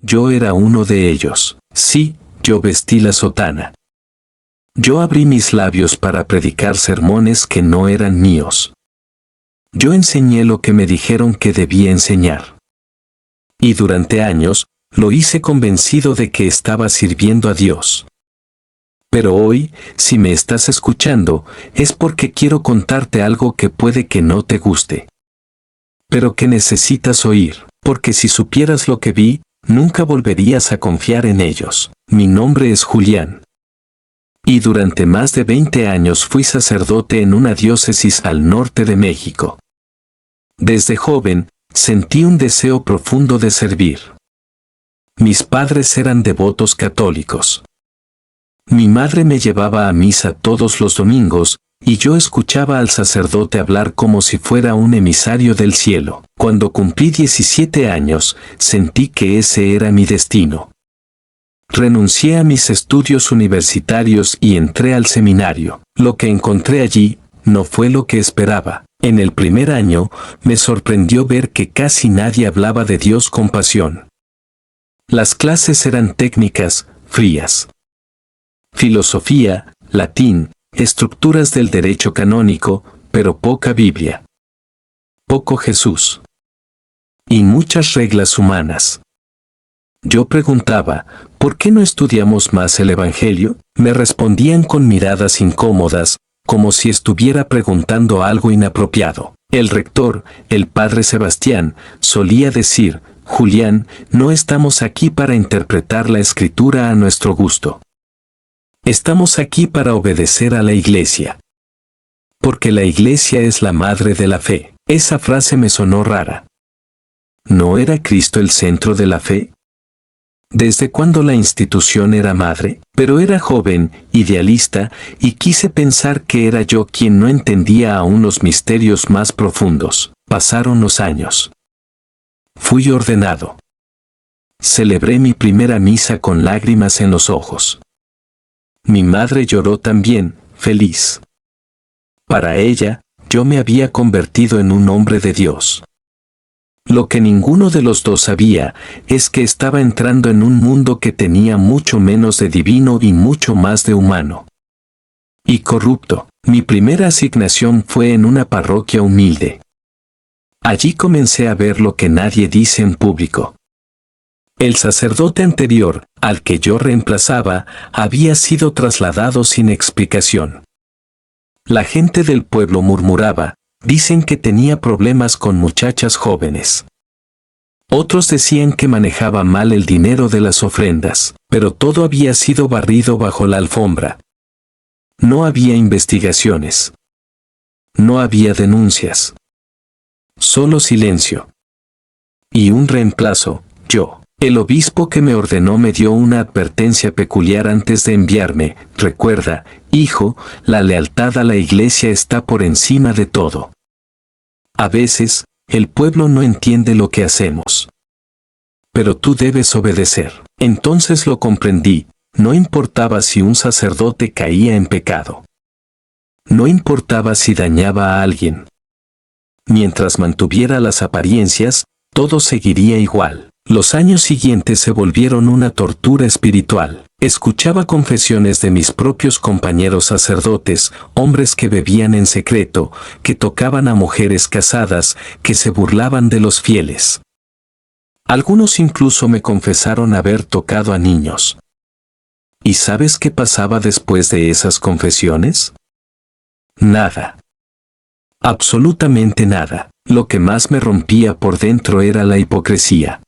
Yo era uno de ellos. Sí, yo vestí la sotana. Yo abrí mis labios para predicar sermones que no eran míos. Yo enseñé lo que me dijeron que debía enseñar. Y durante años, lo hice convencido de que estaba sirviendo a Dios. Pero hoy, si me estás escuchando, es porque quiero contarte algo que puede que no te guste. Pero que necesitas oír, porque si supieras lo que vi, nunca volverías a confiar en ellos. Mi nombre es Julián. Y durante más de 20 años fui sacerdote en una diócesis al norte de México. Desde joven, sentí un deseo profundo de servir. Mis padres eran devotos católicos. Mi madre me llevaba a misa todos los domingos, y yo escuchaba al sacerdote hablar como si fuera un emisario del cielo. Cuando cumplí 17 años, sentí que ese era mi destino. Renuncié a mis estudios universitarios y entré al seminario. Lo que encontré allí no fue lo que esperaba. En el primer año, me sorprendió ver que casi nadie hablaba de Dios con pasión. Las clases eran técnicas, frías. Filosofía, latín, estructuras del derecho canónico, pero poca Biblia. Poco Jesús. Y muchas reglas humanas. Yo preguntaba, ¿por qué no estudiamos más el Evangelio? Me respondían con miradas incómodas, como si estuviera preguntando algo inapropiado. El rector, el padre Sebastián, solía decir, Julián, no estamos aquí para interpretar la Escritura a nuestro gusto. Estamos aquí para obedecer a la Iglesia. Porque la Iglesia es la madre de la fe. Esa frase me sonó rara. ¿No era Cristo el centro de la fe? ¿Desde cuándo la institución era madre? Pero era joven, idealista, y quise pensar que era yo quien no entendía aún los misterios más profundos. Pasaron los años. Fui ordenado. Celebré mi primera misa con lágrimas en los ojos. Mi madre lloró también, feliz. Para ella, yo me había convertido en un hombre de Dios. Lo que ninguno de los dos sabía es que estaba entrando en un mundo que tenía mucho menos de divino y mucho más de humano. Y corrupto. Mi primera asignación fue en una parroquia humilde. Allí comencé a ver lo que nadie dice en público. El sacerdote anterior, al que yo reemplazaba, había sido trasladado sin explicación. La gente del pueblo murmuraba, dicen que tenía problemas con muchachas jóvenes. Otros decían que manejaba mal el dinero de las ofrendas, pero todo había sido barrido bajo la alfombra. No había investigaciones. No había denuncias. Solo silencio. Y un reemplazo, yo. El obispo que me ordenó me dio una advertencia peculiar antes de enviarme. Recuerda, hijo, la lealtad a la Iglesia está por encima de todo. A veces, el pueblo no entiende lo que hacemos. Pero tú debes obedecer. Entonces lo comprendí, no importaba si un sacerdote caía en pecado. No importaba si dañaba a alguien. Mientras mantuviera las apariencias, todo seguiría igual. Los años siguientes se volvieron una tortura espiritual. Escuchaba confesiones de mis propios compañeros sacerdotes, hombres que bebían en secreto, que tocaban a mujeres casadas, que se burlaban de los fieles. Algunos incluso me confesaron haber tocado a niños. ¿Y sabes qué pasaba después de esas confesiones? Nada. Absolutamente nada. Lo que más me rompía por dentro era la hipocresía.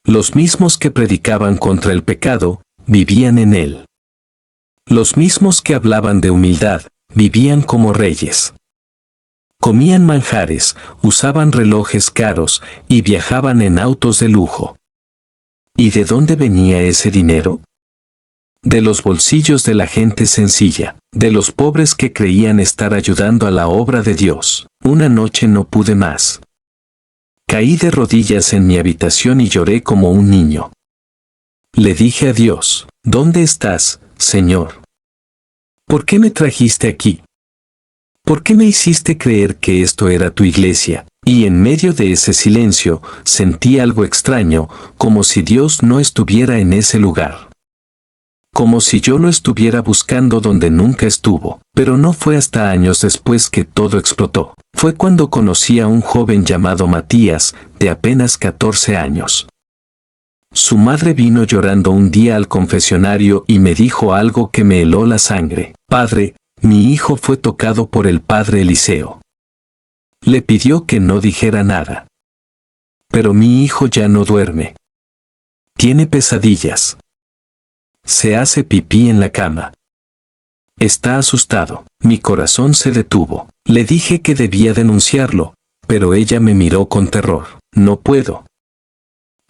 Los mismos que predicaban contra el pecado, vivían en él. Los mismos que hablaban de humildad, vivían como reyes. Comían manjares, usaban relojes caros y viajaban en autos de lujo. ¿Y de dónde venía ese dinero? De los bolsillos de la gente sencilla, de los pobres que creían estar ayudando a la obra de Dios. Una noche no pude más. Caí de rodillas en mi habitación y lloré como un niño. Le dije a Dios, ¿dónde estás, Señor? ¿Por qué me trajiste aquí? ¿Por qué me hiciste creer que esto era tu iglesia? Y en medio de ese silencio, sentí algo extraño, como si Dios no estuviera en ese lugar. Como si yo lo estuviera buscando donde nunca estuvo. Pero no fue hasta años después que todo explotó. Fue cuando conocí a un joven llamado Matías, de apenas 14 años. Su madre vino llorando un día al confesionario y me dijo algo que me heló la sangre. Padre, mi hijo fue tocado por el padre Eliseo. Le pidió que no dijera nada. Pero mi hijo ya no duerme. Tiene pesadillas. Se hace pipí en la cama. Está asustado. Mi corazón se detuvo. Le dije que debía denunciarlo, pero ella me miró con terror. No puedo.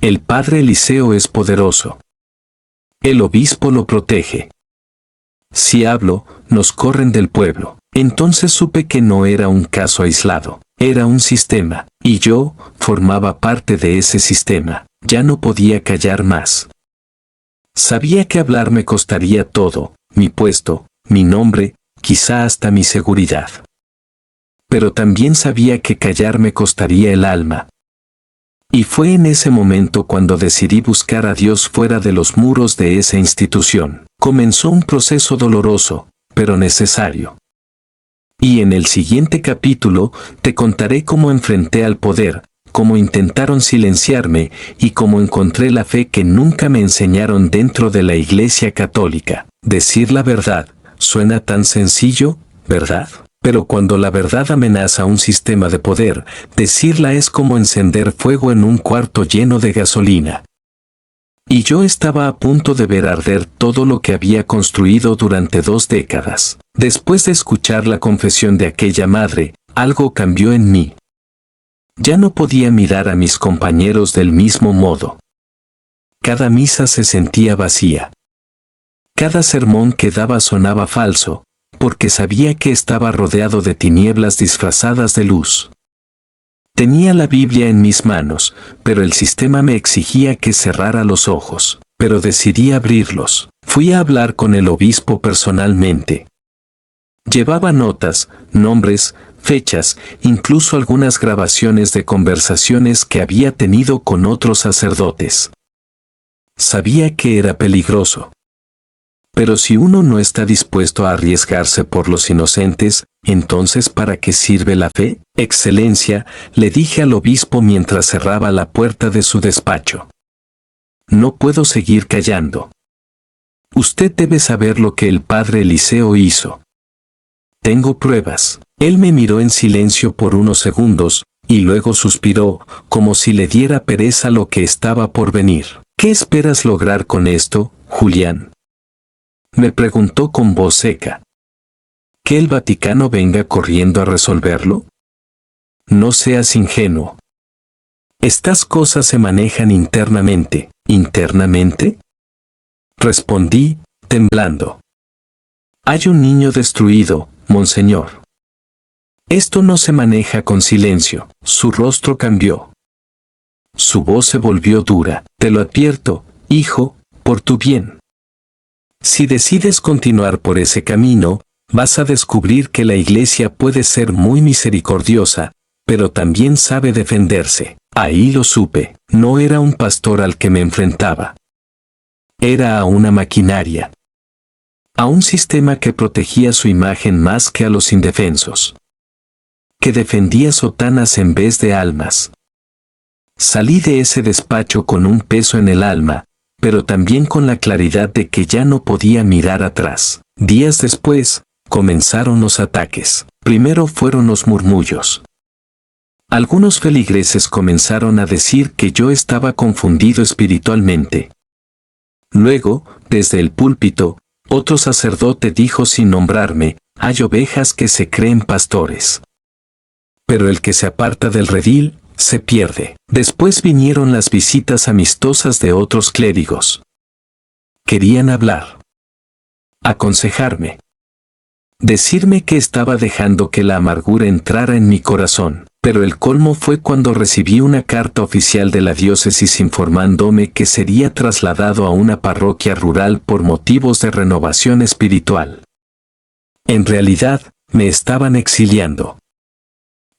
El padre Eliseo es poderoso. El obispo lo protege. Si hablo, nos corren del pueblo. Entonces supe que no era un caso aislado, era un sistema, y yo formaba parte de ese sistema. Ya no podía callar más. Sabía que hablar me costaría todo, mi puesto, mi nombre, quizá hasta mi seguridad. Pero también sabía que callar me costaría el alma. Y fue en ese momento cuando decidí buscar a Dios fuera de los muros de esa institución. Comenzó un proceso doloroso, pero necesario. Y en el siguiente capítulo te contaré cómo enfrenté al poder, cómo intentaron silenciarme y cómo encontré la fe que nunca me enseñaron dentro de la Iglesia Católica. Decir la verdad suena tan sencillo, ¿verdad? Pero cuando la verdad amenaza un sistema de poder, decirla es como encender fuego en un cuarto lleno de gasolina. Y yo estaba a punto de ver arder todo lo que había construido durante 2 décadas. Después de escuchar la confesión de aquella madre, algo cambió en mí. Ya no podía mirar a mis compañeros del mismo modo. Cada misa se sentía vacía. Cada sermón que daba sonaba falso, porque sabía que estaba rodeado de tinieblas disfrazadas de luz. Tenía la Biblia en mis manos, pero el sistema me exigía que cerrara los ojos. Pero decidí abrirlos. Fui a hablar con el obispo personalmente. Llevaba notas, nombres, fechas, incluso algunas grabaciones de conversaciones que había tenido con otros sacerdotes. Sabía que era peligroso. Pero si uno no está dispuesto a arriesgarse por los inocentes, ¿entonces para qué sirve la fe? Excelencia, le dije al obispo mientras cerraba la puerta de su despacho. No puedo seguir callando. Usted debe saber lo que el padre Eliseo hizo. Tengo pruebas. Él me miró en silencio por unos segundos, y luego suspiró, como si le diera pereza lo que estaba por venir. ¿Qué esperas lograr con esto, Julián? Me preguntó con voz seca. ¿Que el Vaticano venga corriendo a resolverlo? No seas ingenuo. Estas cosas se manejan internamente. ¿Internamente? Respondí, temblando. Hay un niño destruido, monseñor. Esto no se maneja con silencio. Su rostro cambió. Su voz se volvió dura. Te lo advierto, hijo, por tu bien. Si decides continuar por ese camino, vas a descubrir que la Iglesia puede ser muy misericordiosa, pero también sabe defenderse. Ahí lo supe. No era un pastor al que me enfrentaba. Era a una maquinaria. A un sistema que protegía su imagen más que a los indefensos. Que defendía sotanas en vez de almas. Salí de ese despacho con un peso en el alma, pero también con la claridad de que ya no podía mirar atrás. Días después, comenzaron los ataques. Primero fueron los murmullos. Algunos feligreses comenzaron a decir que yo estaba confundido espiritualmente. Luego, desde el púlpito, otro sacerdote dijo sin nombrarme, hay ovejas que se creen pastores. Pero el que se aparta del redil, se pierde. Después vinieron las visitas amistosas de otros clérigos. Querían hablar. Aconsejarme. Decirme que estaba dejando que la amargura entrara en mi corazón. Pero el colmo fue cuando recibí una carta oficial de la diócesis informándome que sería trasladado a una parroquia rural por motivos de renovación espiritual. En realidad, me estaban exiliando.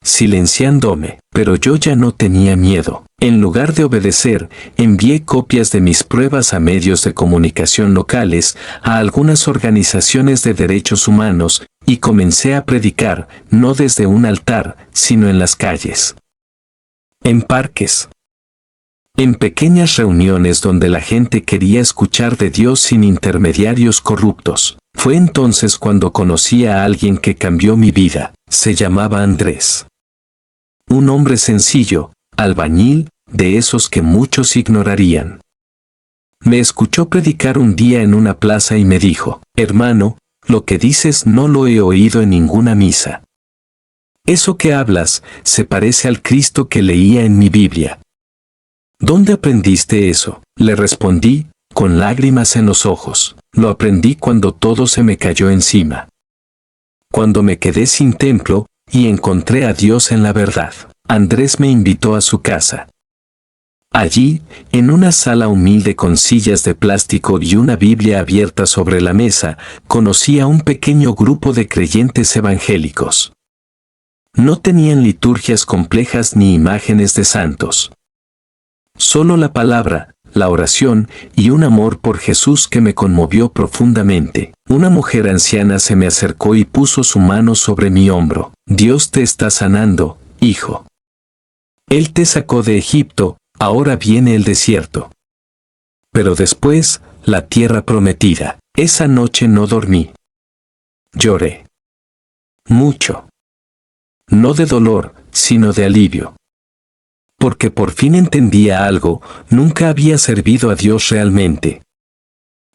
silenciándome, pero yo ya no tenía miedo. En lugar de obedecer, envié copias de mis pruebas a medios de comunicación locales, a algunas organizaciones de derechos humanos, y comencé a predicar, no desde un altar, sino en las calles, en parques, en pequeñas reuniones donde la gente quería escuchar de Dios sin intermediarios corruptos. Fue entonces cuando conocí a alguien que cambió mi vida. Se llamaba Andrés. Un hombre sencillo, albañil, de esos que muchos ignorarían. Me escuchó predicar un día en una plaza y me dijo: hermano, lo que dices no lo he oído en ninguna misa. Eso que hablas se parece al Cristo que leía en mi Biblia. ¿Dónde aprendiste eso? Le respondí, con lágrimas en los ojos. Lo aprendí cuando todo se me cayó encima. Cuando me quedé sin templo, y encontré a Dios en la verdad. Andrés me invitó a su casa. Allí, en una sala humilde con sillas de plástico y una Biblia abierta sobre la mesa, conocí a un pequeño grupo de creyentes evangélicos. No tenían liturgias complejas ni imágenes de santos. Solo la palabra, la oración y un amor por Jesús que me conmovió profundamente. Una mujer anciana se me acercó y puso su mano sobre mi hombro. Dios te está sanando, hijo. Él te sacó de Egipto, ahora viene el desierto. Pero después, la tierra prometida. Esa noche no dormí. Lloré. Mucho. No de dolor, sino de alivio. Porque por fin entendía algo, nunca había servido a Dios realmente.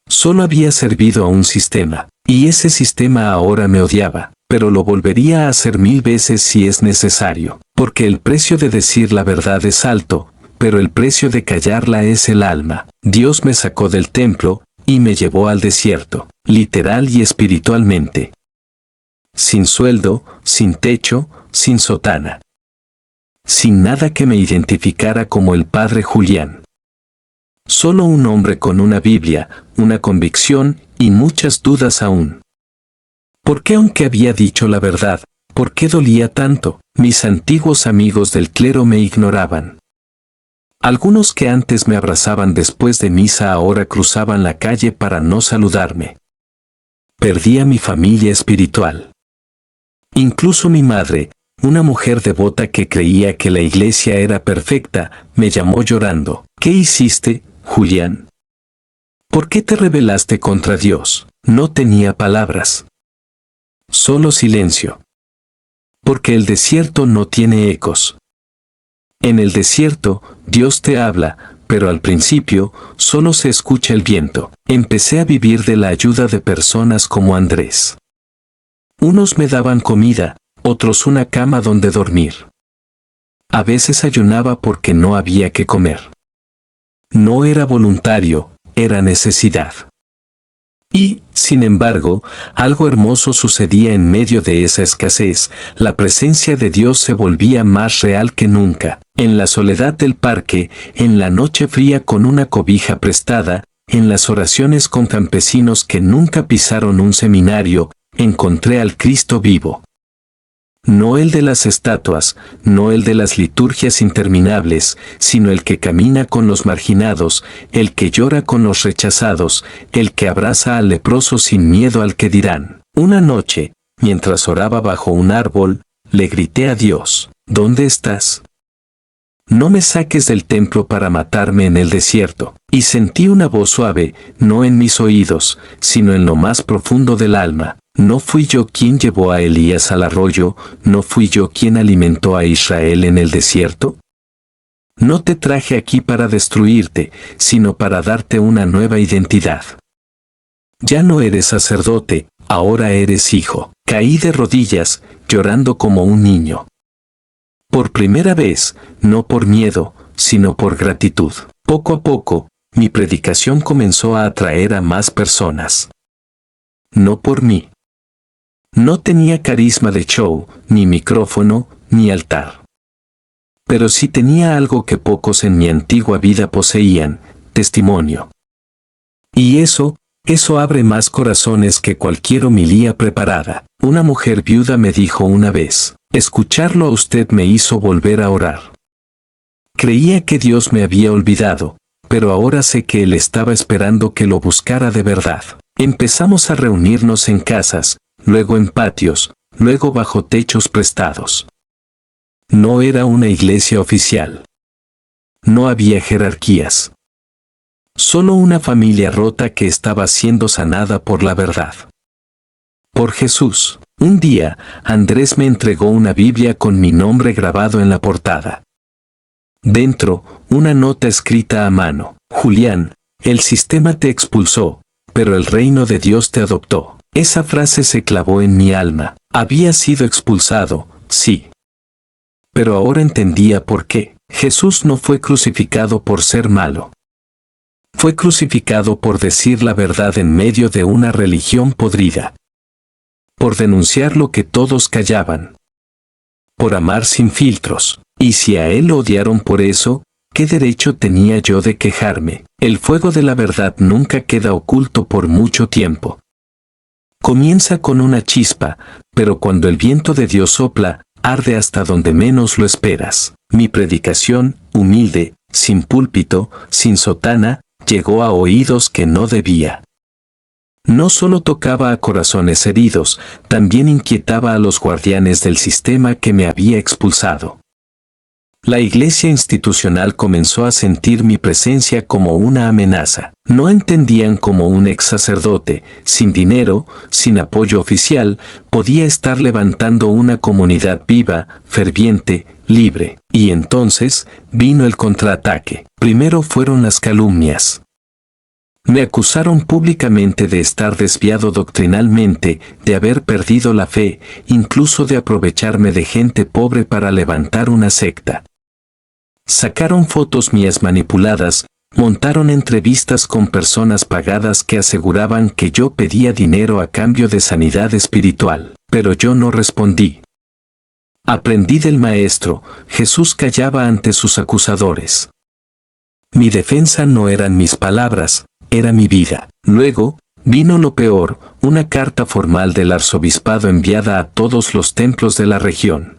Solo había servido a un sistema, y ese sistema ahora me odiaba, pero lo volvería a hacer 1000 veces si es necesario, porque el precio de decir la verdad es alto, pero el precio de callarla es el alma. Dios me sacó del templo, y me llevó al desierto, literal y espiritualmente. Sin sueldo, sin techo, sin sotana. Sin nada que me identificara como el padre Julián. Solo un hombre con una Biblia, una convicción y muchas dudas aún. ¿Por qué aunque había dicho la verdad, por qué dolía tanto? Mis antiguos amigos del clero me ignoraban. Algunos que antes me abrazaban después de misa ahora cruzaban la calle para no saludarme. Perdí a mi familia espiritual. Incluso mi madre, una mujer devota que creía que la iglesia era perfecta, me llamó llorando. ¿Qué hiciste, Julián? ¿Por qué te rebelaste contra Dios? No tenía palabras. Solo silencio. Porque el desierto no tiene ecos. En el desierto, Dios te habla, pero al principio, solo se escucha el viento. Empecé a vivir de la ayuda de personas como Andrés. Unos me daban comida, otros una cama donde dormir. A veces ayunaba porque no había que comer. No era voluntario, era necesidad. Y, sin embargo, algo hermoso sucedía en medio de esa escasez. La presencia de Dios se volvía más real que nunca. En la soledad del parque, en la noche fría con una cobija prestada, en las oraciones con campesinos que nunca pisaron un seminario, encontré al Cristo vivo. No el de las estatuas, no el de las liturgias interminables, sino el que camina con los marginados, el que llora con los rechazados, el que abraza al leproso sin miedo al que dirán. Una noche, mientras oraba bajo un árbol, le grité a Dios: ¿dónde estás? No me saques del templo para matarme en el desierto. Y sentí una voz suave, no en mis oídos, sino en lo más profundo del alma. ¿No fui yo quien llevó a Elías al arroyo? ¿No fui yo quien alimentó a Israel en el desierto? No te traje aquí para destruirte, sino para darte una nueva identidad. Ya no eres sacerdote, ahora eres hijo. Caí de rodillas, llorando como un niño. Por primera vez, no por miedo, sino por gratitud. Poco a poco, mi predicación comenzó a atraer a más personas. No por mí. No tenía carisma de show, ni micrófono, ni altar. Pero sí tenía algo que pocos en mi antigua vida poseían: testimonio. Y eso abre más corazones que cualquier homilía preparada. Una mujer viuda me dijo una vez: Escucharlo a usted me hizo volver a orar. Creía que Dios me había olvidado, pero ahora sé que Él estaba esperando que lo buscara de verdad. Empezamos a reunirnos en casas, luego en patios, luego bajo techos prestados. No era una iglesia oficial. No había jerarquías. Solo una familia rota que estaba siendo sanada por la verdad. Por Jesús. Un día, Andrés me entregó una Biblia con mi nombre grabado en la portada. Dentro, una nota escrita a mano. Julián, el sistema te expulsó, pero el reino de Dios te adoptó. Esa frase se clavó en mi alma. Había sido expulsado, sí. Pero ahora entendía por qué. Jesús no fue crucificado por ser malo. Fue crucificado por decir la verdad en medio de una religión podrida. Por denunciar lo que todos callaban. Por amar sin filtros. Y si a Él lo odiaron por eso, ¿qué derecho tenía yo de quejarme? El fuego de la verdad nunca queda oculto por mucho tiempo. Comienza con una chispa, pero cuando el viento de Dios sopla, arde hasta donde menos lo esperas. Mi predicación, humilde, sin púlpito, sin sotana, llegó a oídos que no debía. No solo tocaba a corazones heridos, también inquietaba a los guardianes del sistema que me había expulsado. La iglesia institucional comenzó a sentir mi presencia como una amenaza. No entendían cómo un ex sacerdote, sin dinero, sin apoyo oficial, podía estar levantando una comunidad viva, ferviente, libre. Y entonces, vino el contraataque. Primero fueron las calumnias. Me acusaron públicamente de estar desviado doctrinalmente, de haber perdido la fe, incluso de aprovecharme de gente pobre para levantar una secta. Sacaron fotos mías manipuladas, montaron entrevistas con personas pagadas que aseguraban que yo pedía dinero a cambio de sanidad espiritual, pero yo no respondí. Aprendí del Maestro, Jesús callaba ante sus acusadores. Mi defensa no eran mis palabras, era mi vida. Luego, vino lo peor, una carta formal del arzobispado enviada a todos los templos de la región.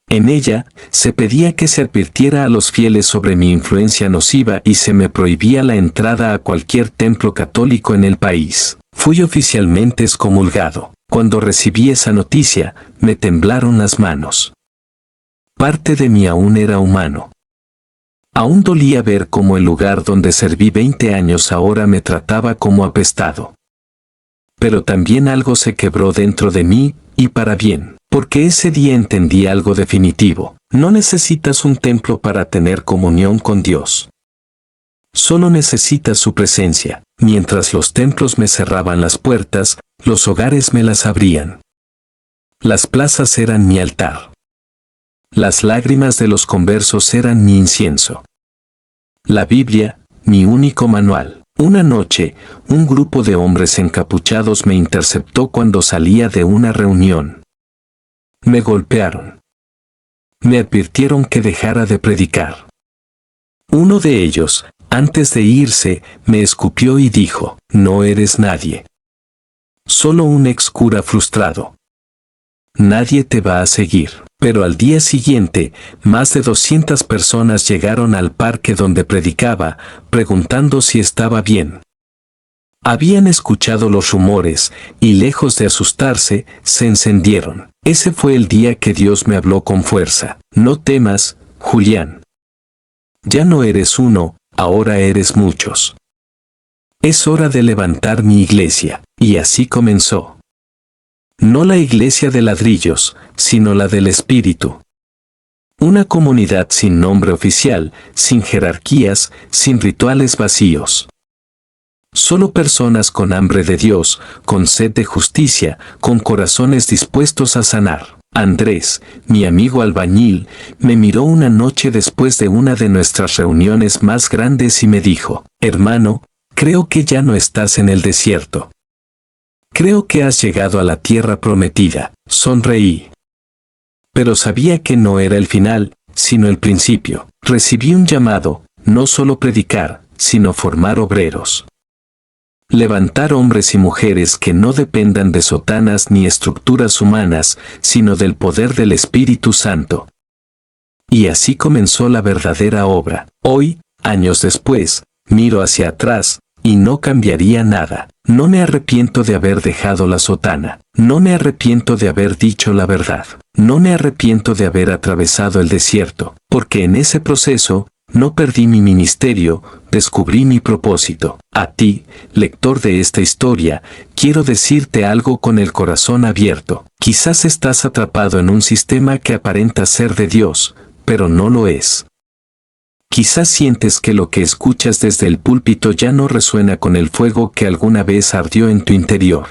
En ella, se pedía que se advirtiera a los fieles sobre mi influencia nociva y se me prohibía la entrada a cualquier templo católico en el país. Fui oficialmente excomulgado. Cuando recibí esa noticia, me temblaron las manos. Parte de mí aún era humano. Aún dolía ver cómo el lugar donde serví 20 años ahora me trataba como apestado. Pero también algo se quebró dentro de mí, y para bien, porque ese día entendí algo definitivo. No necesitas un templo para tener comunión con Dios. Solo necesitas su presencia. Mientras los templos me cerraban las puertas, los hogares me las abrían. Las plazas eran mi altar. Las lágrimas de los conversos eran mi incienso. La Biblia, mi único manual. Una noche, un grupo de hombres encapuchados me interceptó cuando salía de una reunión. Me golpearon. Me advirtieron que dejara de predicar. Uno de ellos, antes de irse, me escupió y dijo, «No eres nadie. Solo un ex cura frustrado. Nadie te va a seguir». Pero al día siguiente, más de 200 personas llegaron al parque donde predicaba, preguntando si estaba bien. Habían escuchado los rumores, y lejos de asustarse, se encendieron. Ese fue el día que Dios me habló con fuerza. No temas, Julián. Ya no eres uno, ahora eres muchos. Es hora de levantar mi iglesia. Y así comenzó. No la iglesia de ladrillos, sino la del Espíritu. Una comunidad sin nombre oficial, sin jerarquías, sin rituales vacíos. Solo personas con hambre de Dios, con sed de justicia, con corazones dispuestos a sanar. Andrés, mi amigo albañil, me miró una noche después de una de nuestras reuniones más grandes y me dijo, «Hermano, creo que ya no estás en el desierto. Creo que has llegado a la tierra prometida». Sonreí. Pero sabía que no era el final, sino el principio. Recibí un llamado, no solo predicar, sino formar obreros. levantar hombres y mujeres que no dependan de sotanas ni estructuras humanas, sino del poder del Espíritu Santo. Y así comenzó la verdadera obra. Hoy, años después, miro hacia atrás, y no cambiaría nada. No me arrepiento de haber dejado la sotana. No me arrepiento de haber dicho la verdad. No me arrepiento de haber atravesado el desierto, porque en ese proceso, no perdí mi ministerio, descubrí mi propósito. A ti, lector de esta historia, quiero decirte algo con el corazón abierto. Quizás estás atrapado en un sistema que aparenta ser de Dios, pero no lo es. Quizás sientes que lo que escuchas desde el púlpito ya no resuena con el fuego que alguna vez ardió en tu interior.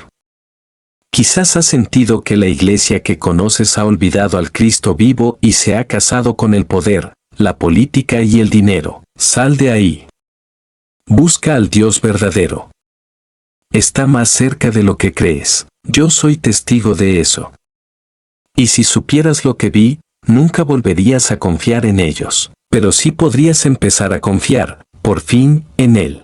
Quizás has sentido que la iglesia que conoces ha olvidado al Cristo vivo y se ha casado con el poder, la política y el dinero. Sal de ahí. Busca al Dios verdadero. Está más cerca de lo que crees. Yo soy testigo de eso. Y si supieras lo que vi, nunca volverías a confiar en ellos. Pero sí podrías empezar a confiar, por fin, en Él.